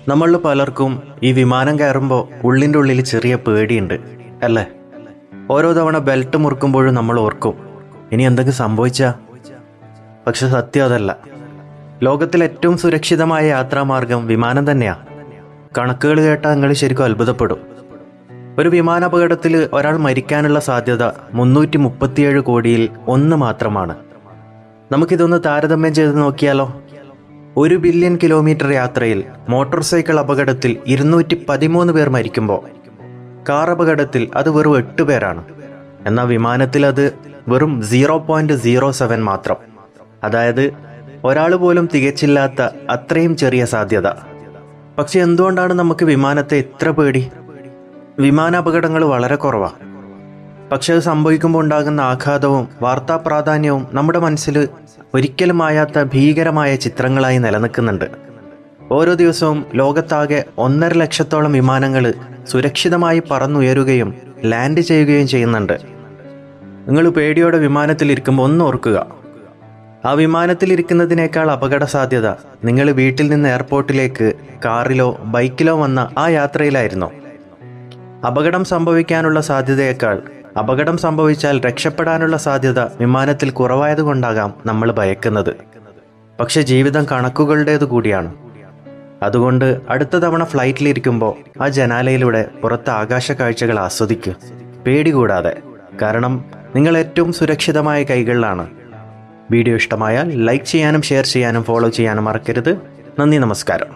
നമ്മളിൽ പലർക്കും ഈ വിമാനം കയറുമ്പോൾ ഉള്ളിൻ്റെ ഉള്ളിൽ ചെറിയ പേടിയുണ്ട് അല്ലേ? ഓരോ തവണ ബെൽറ്റ് മുറുക്കുമ്പോഴും നമ്മൾ ഓർക്കും ഇനി എന്തെങ്കിലും സംഭവിച്ചാ. പക്ഷെ സത്യം അതല്ല. ലോകത്തിലെ ഏറ്റവും സുരക്ഷിതമായ യാത്രാമാർഗം വിമാനം തന്നെയാണ്. കണക്കുകൾ കേട്ടാൽ നിങ്ങൾ ശരിക്കും അത്ഭുതപ്പെടും. ഒരു വിമാനാപകടത്തിൽ ഒരാൾ മരിക്കാനുള്ള സാധ്യത 337 കോടിയിൽ 1 മാത്രമാണ്. നമുക്കിതൊന്ന് താരതമ്യം ചെയ്ത് നോക്കിയാലോ? 1 ബില്യൺ കിലോമീറ്റർ യാത്രയിൽ മോട്ടോർ സൈക്കിൾ അപകടത്തിൽ 213 പേർ മരിക്കുമ്പോൾ കാർ അപകടത്തിൽ അത് വെറും 8 പേരാണ്. എന്നാൽ വിമാനത്തിൽ അത് വെറും 0.07 മാത്രം. അതായത് ഒരാൾ പോലും തികച്ചില്ലാത്ത അത്രയും ചെറിയ സാധ്യത. പക്ഷെ എന്തുകൊണ്ടാണ് നമുക്ക് വിമാനത്തെ ഇത്ര പേടി? വിമാനാപകടങ്ങൾ വളരെ കുറവാണ്. പക്ഷെ അത് സംഭവിക്കുമ്പോൾ ഉണ്ടാകുന്ന ആഘാതവും വാർത്താ പ്രാധാന്യവും നമ്മുടെ മനസ്സിൽ ഒരിക്കലും മായാത്ത ഭീകരമായ ചിത്രങ്ങളായി നിലനിൽക്കുന്നുണ്ട്. ഓരോ ദിവസവും ലോകത്താകെ 1.5 ലക്ഷത്തോളം വിമാനങ്ങൾ സുരക്ഷിതമായി പറന്നുയരുകയും ലാൻഡ് ചെയ്യുകയും ചെയ്യുന്നുണ്ട്. നിങ്ങൾ പേടിയോടെ വിമാനത്തിലിരിക്കുമ്പോൾ ഒന്ന് ഓർക്കുക, ആ വിമാനത്തിലിരിക്കുന്നതിനേക്കാൾ അപകട സാധ്യത നിങ്ങൾ വീട്ടിൽ നിന്ന് എയർപോർട്ടിലേക്ക് കാറിലോ ബൈക്കിലോ വന്ന ആ യാത്രയിലായിരുന്നു. അപകടം സംഭവിക്കാനുള്ള സാധ്യതയേക്കാൾ അപകടം സംഭവിച്ചാൽ രക്ഷപ്പെടാനുള്ള സാധ്യത വിമാനത്തിൽ കുറവായതുകൊണ്ടാകാം നമ്മൾ ഭയക്കുന്നത്. പക്ഷെ ജീവിതം കണക്കുകളുടേതു കൂടിയാണ്. അതുകൊണ്ട് അടുത്ത തവണ ഫ്ലൈറ്റിലിരിക്കുമ്പോൾ ആ ജനാലയിലൂടെ പുറത്തെ ആകാശ കാഴ്ചകൾ ആസ്വദിക്കുക, പേടി കൂടാതെ. കാരണം നിങ്ങൾ ഏറ്റവും സുരക്ഷിതമായ കൈകളിലാണ്. വീഡിയോ ഇഷ്ടമായാൽ ലൈക്ക് ചെയ്യാനും ഷെയർ ചെയ്യാനും ഫോളോ ചെയ്യാനും മറക്കരുത്. നന്ദി, നമസ്കാരം.